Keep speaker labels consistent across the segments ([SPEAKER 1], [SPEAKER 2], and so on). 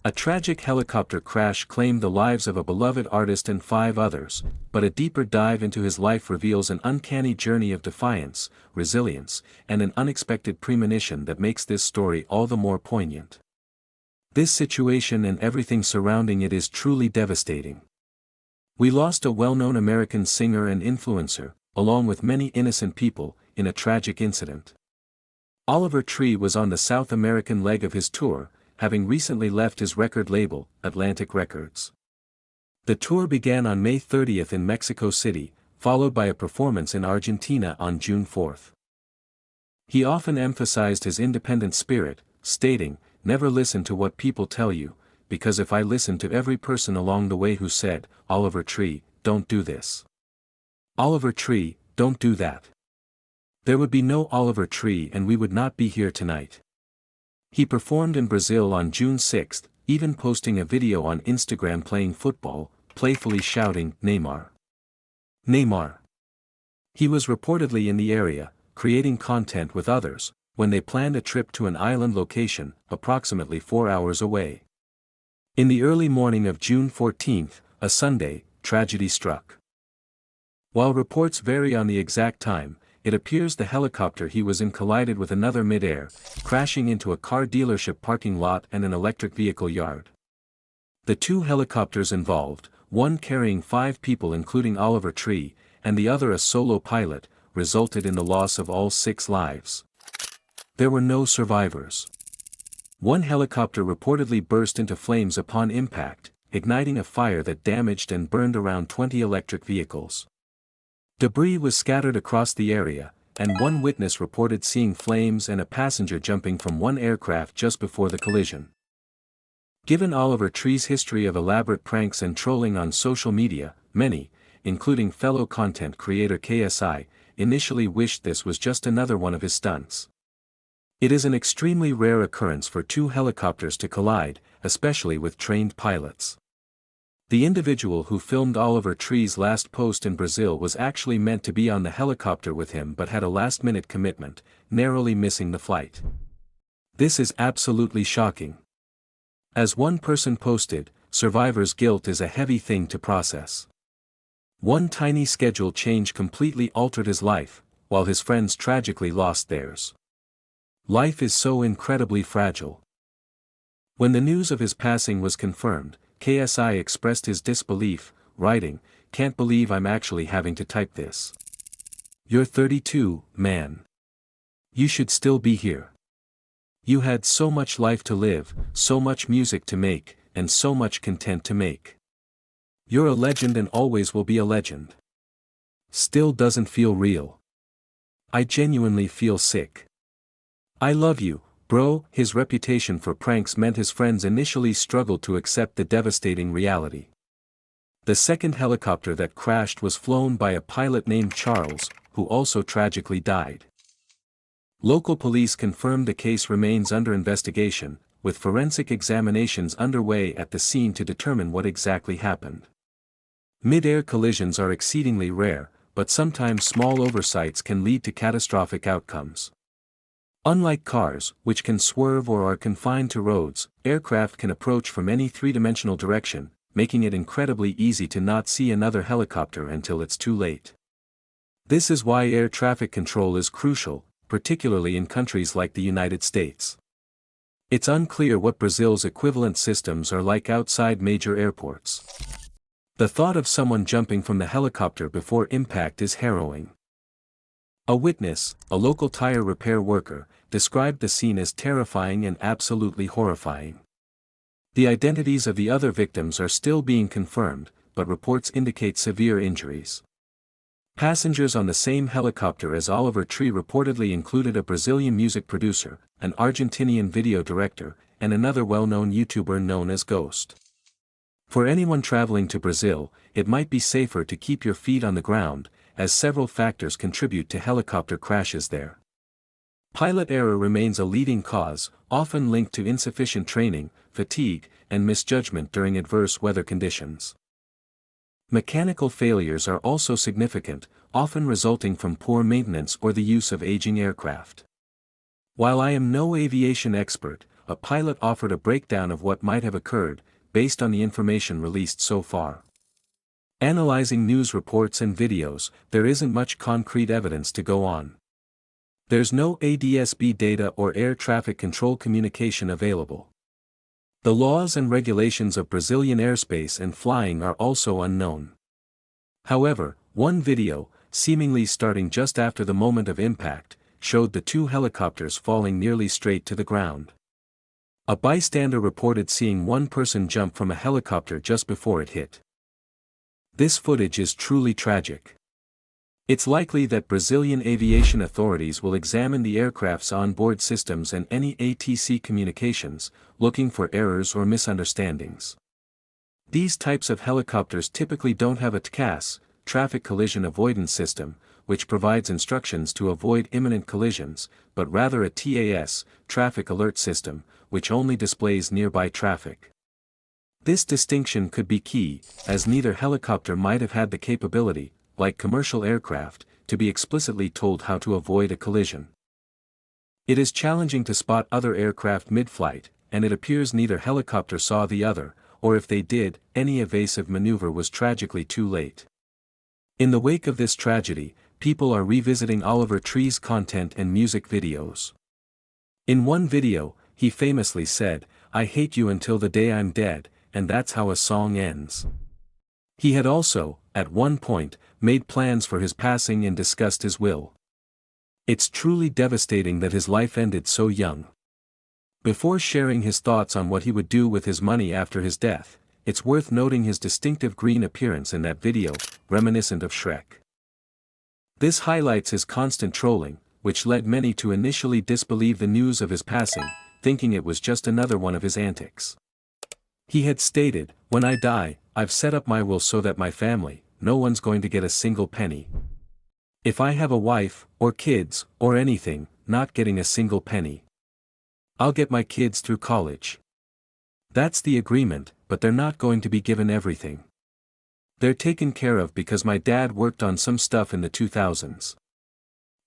[SPEAKER 1] A tragic helicopter crash claimed the lives of a beloved artist and 5 others, but a deeper dive into his life reveals an uncanny journey of defiance, resilience, and an unexpected premonition that makes this story all the more poignant. This situation and everything surrounding it is truly devastating. We lost a well-known American singer and influencer, along with many innocent people, in a tragic incident. Oliver Tree was on the South American leg of his tour, having recently left his record label, Atlantic Records. The tour began on May 30 in Mexico City, followed by a performance in Argentina on June 4. He often emphasized his independent spirit, stating, "Never listen to what people tell you, because if I listened to every person along the way who said, 'Oliver Tree, don't do this. Oliver Tree, don't do that,' there would be no Oliver Tree and we would not be here tonight." He performed in Brazil on June 6, even posting a video on Instagram playing football, playfully shouting, "Neymar. Neymar." He was reportedly in the area, creating content with others, when they planned a trip to an island location, approximately 4 hours away. In the early morning of June 14, a Sunday, tragedy struck. While reports vary on the exact time, it appears the helicopter he was in collided with another mid-air, crashing into a car dealership parking lot and an electric vehicle yard. The 2 helicopters involved, one carrying 5 people including Oliver Tree, and the other a solo pilot, resulted in the loss of all 6 lives. There were no survivors. One helicopter reportedly burst into flames upon impact, igniting a fire that damaged and burned around 20 electric vehicles. Debris was scattered across the area, and one witness reported seeing flames and a passenger jumping from one aircraft just before the collision. Given Oliver Tree's history of elaborate pranks and trolling on social media, many, including fellow content creator KSI, initially wished this was just another one of his stunts. It is an extremely rare occurrence for 2 helicopters to collide, especially with trained pilots. The individual who filmed Oliver Tree's last post in Brazil was actually meant to be on the helicopter with him but had a last-minute commitment, narrowly missing the flight. This is absolutely shocking. As one person posted, "Survivor's guilt is a heavy thing to process. One tiny schedule change completely altered his life, while his friends tragically lost theirs. Life is so incredibly fragile." When the news of his passing was confirmed, KSI expressed his disbelief, writing, "Can't believe I'm actually having to type this. You're 32, man. You should still be here. You had so much life to live, so much music to make, and so much content to make. You're a legend and always will be a legend. Still doesn't feel real. I genuinely feel sick. I love you, bro." His reputation for pranks meant his friends initially struggled to accept the devastating reality. The second helicopter that crashed was flown by a pilot named Charles, who also tragically died. Local police confirmed the case remains under investigation, with forensic examinations underway at the scene to determine what exactly happened. Mid-air collisions are exceedingly rare, but sometimes small oversights can lead to catastrophic outcomes. Unlike cars, which can swerve or are confined to roads, aircraft can approach from any 3-dimensional direction, making it incredibly easy to not see another helicopter until it's too late. This is why air traffic control is crucial, particularly in countries like the United States. It's unclear what Brazil's equivalent systems are like outside major airports. The thought of someone jumping from the helicopter before impact is harrowing. A witness, a local tire repair worker, described the scene as terrifying and absolutely horrifying. The identities of the other victims are still being confirmed, but reports indicate severe injuries. Passengers on the same helicopter as Oliver Tree reportedly included a Brazilian music producer, an Argentinian video director, and another well-known YouTuber known as Ghost. For anyone traveling to Brazil, it might be safer to keep your feet on the ground, as several factors contribute to helicopter crashes there. Pilot error remains a leading cause, often linked to insufficient training, fatigue, and misjudgment during adverse weather conditions. Mechanical failures are also significant, often resulting from poor maintenance or the use of aging aircraft. While I am no aviation expert, a pilot offered a breakdown of what might have occurred, based on the information released so far. Analyzing news reports and videos, there isn't much concrete evidence to go on. There's no ADS-B data or air traffic control communication available. The laws and regulations of Brazilian airspace and flying are also unknown. However, one video, seemingly starting just after the moment of impact, showed the two helicopters falling nearly straight to the ground. A bystander reported seeing one person jump from a helicopter just before it hit. This footage is truly tragic. It's likely that Brazilian aviation authorities will examine the aircraft's onboard systems and any ATC communications, looking for errors or misunderstandings. These types of helicopters typically don't have a TCAS, traffic collision avoidance system, which provides instructions to avoid imminent collisions, but rather a TAS, traffic alert system, which only displays nearby traffic. This distinction could be key, as neither helicopter might have had the capability, like commercial aircraft, to be explicitly told how to avoid a collision. It is challenging to spot other aircraft mid-flight, and it appears neither helicopter saw the other, or if they did, any evasive maneuver was tragically too late. In the wake of this tragedy, people are revisiting Oliver Tree's content and music videos. In one video, he famously said, "I hate you until the day I'm dead," and that's how a song ends. He had also, at one point, made plans for his passing and discussed his will. It's truly devastating that his life ended so young. Before sharing his thoughts on what he would do with his money after his death, it's worth noting his distinctive green appearance in that video, reminiscent of Shrek. This highlights his constant trolling, which led many to initially disbelieve the news of his passing, thinking it was just another one of his antics. He had stated, "When I die, I've set up my will so that my family, no one's going to get a single penny. If I have a wife, or kids, or anything, not getting a single penny. I'll get my kids through college. That's the agreement, but they're not going to be given everything. They're taken care of because my dad worked on some stuff in the 2000s.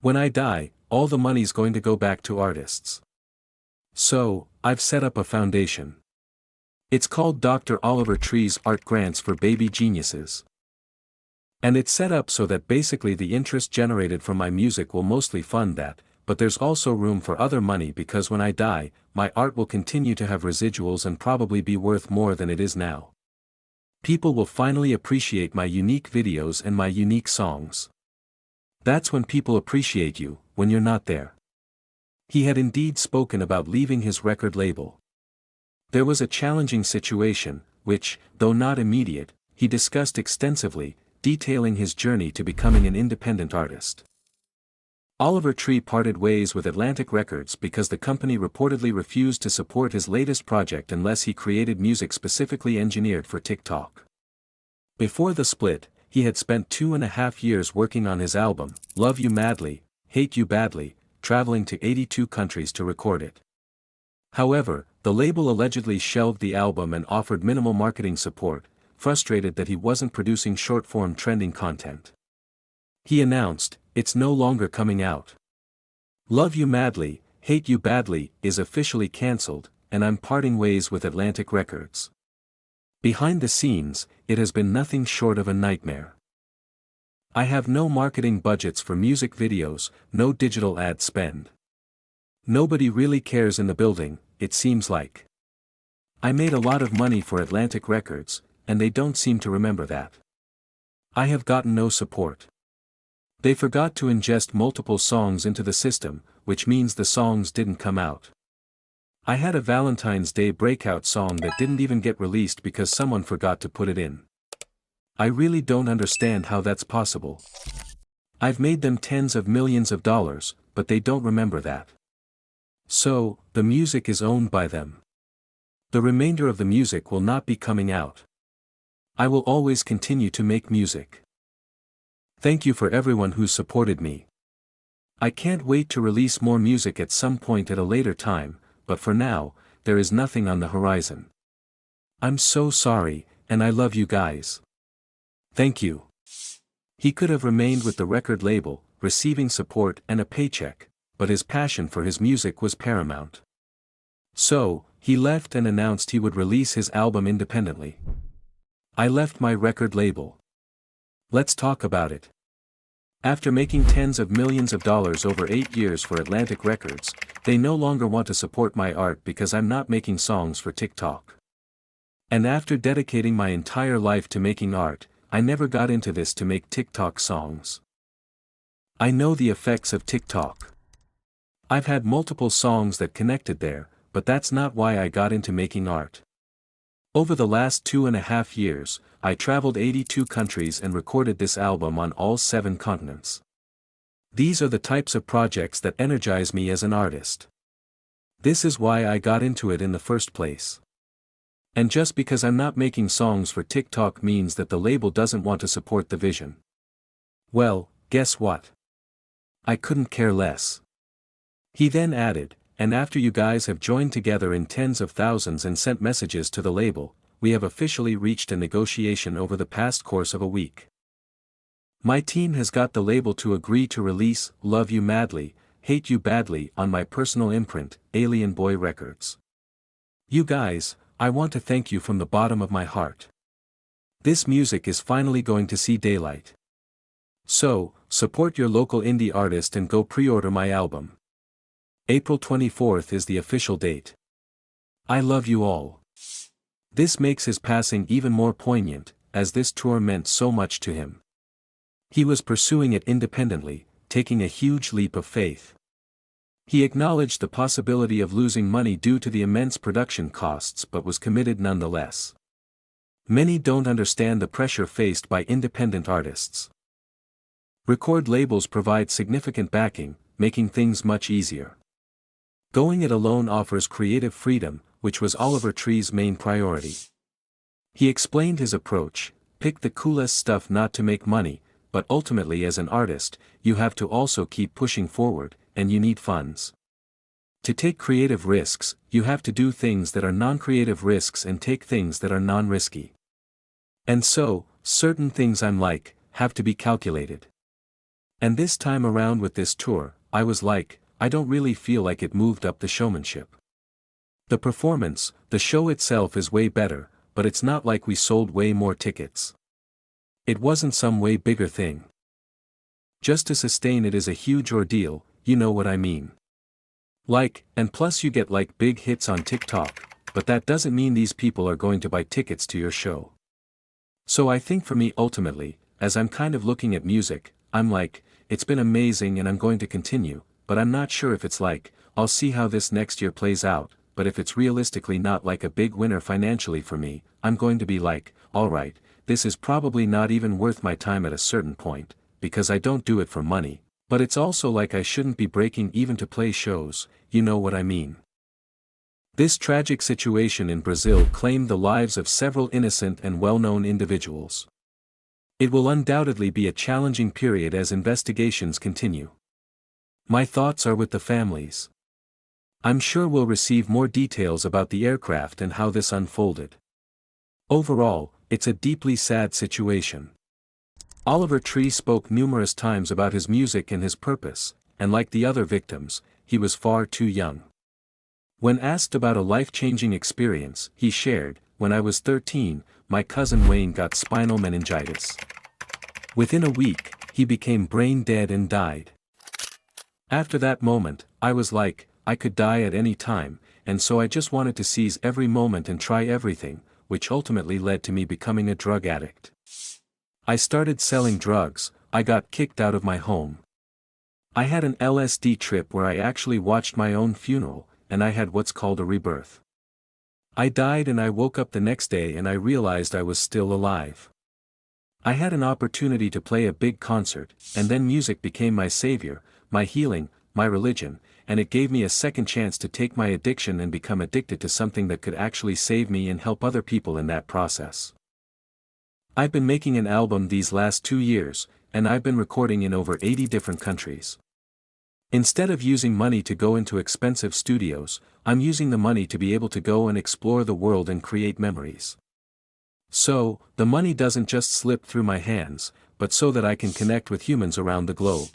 [SPEAKER 1] When I die, all the money's going to go back to artists. So, I've set up a foundation. It's called Dr. Oliver Tree's Art Grants for Baby Geniuses. And it's set up so that basically the interest generated from my music will mostly fund that, but there's also room for other money because when I die, my art will continue to have residuals and probably be worth more than it is now. People will finally appreciate my unique videos and my unique songs. That's when people appreciate you, when you're not there." He had indeed spoken about leaving his record label. There was a challenging situation, which, though not immediate, he discussed extensively, detailing his journey to becoming an independent artist. Oliver Tree parted ways with Atlantic Records because the company reportedly refused to support his latest project unless he created music specifically engineered for TikTok. Before the split, he had spent 2.5 years working on his album, Love You Madly, Hate You Badly, traveling to 82 countries to record it. However, the label allegedly shelved the album and offered minimal marketing support, frustrated that he wasn't producing short-form trending content. He announced, "It's no longer coming out. Love You Madly, Hate You Badly is officially cancelled, and I'm parting ways with Atlantic Records." Behind the scenes, it has been nothing short of a nightmare. "I have no marketing budgets for music videos, no digital ad spend. Nobody really cares in the building, it seems like. I made a lot of money for Atlantic Records, and they don't seem to remember that. I have gotten no support. They forgot to ingest multiple songs into the system, which means the songs didn't come out. I had a Valentine's Day breakout song that didn't even get released because someone forgot to put it in. I really don't understand how that's possible. I've made them tens of millions of dollars, but they don't remember that. So, the music is owned by them. The remainder of the music will not be coming out. I will always continue to make music. Thank you for everyone who supported me. I can't wait to release more music at some point at a later time, but for now, there is nothing on the horizon. I'm so sorry, and I love you guys. Thank you." He could have remained with the record label, receiving support and a paycheck, but his passion for his music was paramount. So, he left and announced he would release his album independently. I left my record label. Let's talk about it. After making tens of millions of dollars over 8 years for Atlantic Records, they no longer want to support my art because I'm not making songs for TikTok. And after dedicating my entire life to making art, I never got into this to make TikTok songs. I know the effects of TikTok. I've had multiple songs that connected there, but that's not why I got into making art. Over the last 2.5 years, I traveled 82 countries and recorded this album on all 7 continents. These are the types of projects that energize me as an artist. This is why I got into it in the first place. And just because I'm not making songs for TikTok means that the label doesn't want to support the vision. Well, guess what? I couldn't care less. He then added, and after you guys have joined together in tens of thousands and sent messages to the label, we have officially reached a negotiation over the past course of a week. My team has got the label to agree to release Love You Madly, Hate You Badly on my personal imprint, Alien Boy Records. You guys, I want to thank you from the bottom of my heart. This music is finally going to see daylight. So, support your local indie artist and go pre-order my album. April 24th is the official date. I love you all. This makes his passing even more poignant, as this tour meant so much to him. He was pursuing it independently, taking a huge leap of faith. He acknowledged the possibility of losing money due to the immense production costs but was committed nonetheless. Many don't understand the pressure faced by independent artists. Record labels provide significant backing, making things much easier. Going it alone offers creative freedom, which was Oliver Tree's main priority. He explained his approach: pick the coolest stuff not to make money, but ultimately as an artist, you have to also keep pushing forward, and you need funds. To take creative risks, you have to do things that are non-creative risks and take things that are non-risky. And so, certain things I'm like, have to be calculated. And this time around with this tour, I was like, I don't really feel like it moved up the showmanship. The performance, the show itself is way better, but it's not like we sold way more tickets. It wasn't some way bigger thing. Just to sustain it is a huge ordeal, you know what I mean. Like, and plus you get like big hits on TikTok, but that doesn't mean these people are going to buy tickets to your show. So I think for me ultimately, as I'm kind of looking at music, I'm like, it's been amazing and I'm going to continue, but I'm not sure if it's like, I'll see how this next year plays out, but if it's realistically not like a big winner financially for me, I'm going to be like, alright, this is probably not even worth my time at a certain point, because I don't do it for money, but it's also like I shouldn't be breaking even to play shows, you know what I mean. This tragic situation in Brazil claimed the lives of several innocent and well-known individuals. It will undoubtedly be a challenging period as investigations continue. My thoughts are with the families. I'm sure we'll receive more details about the aircraft and how this unfolded. Overall, it's a deeply sad situation. Oliver Tree spoke numerous times about his music and his purpose, and like the other victims, he was far too young. When asked about a life-changing experience, he shared, "When I was 13, my cousin Wayne got spinal meningitis. Within a week, he became brain dead and died. After that moment, I was like, I could die at any time, and so I just wanted to seize every moment and try everything, which ultimately led to me becoming a drug addict. I started selling drugs, I got kicked out of my home. I had an LSD trip where I actually watched my own funeral, and I had what's called a rebirth. I died and I woke up the next day and I realized I was still alive. I had an opportunity to play a big concert, and then music became my savior, my healing, my religion, and it gave me a second chance to take my addiction and become addicted to something that could actually save me and help other people in that process. I've been making an album these last 2 years, and I've been recording in over 80 different countries. Instead of using money to go into expensive studios, I'm using the money to be able to go and explore the world and create memories. So, the money doesn't just slip through my hands, but so that I can connect with humans around the globe."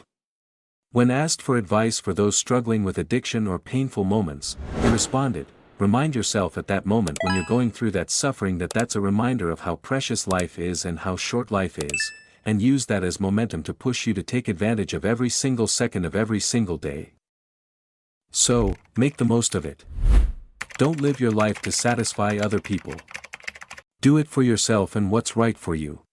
[SPEAKER 1] When asked for advice for those struggling with addiction or painful moments, he responded, remind yourself at that moment when you're going through that suffering that that's a reminder of how precious life is and how short life is, and use that as momentum to push you to take advantage of every single second of every single day. So, make the most of it. Don't live your life to satisfy other people. Do it for yourself and what's right for you.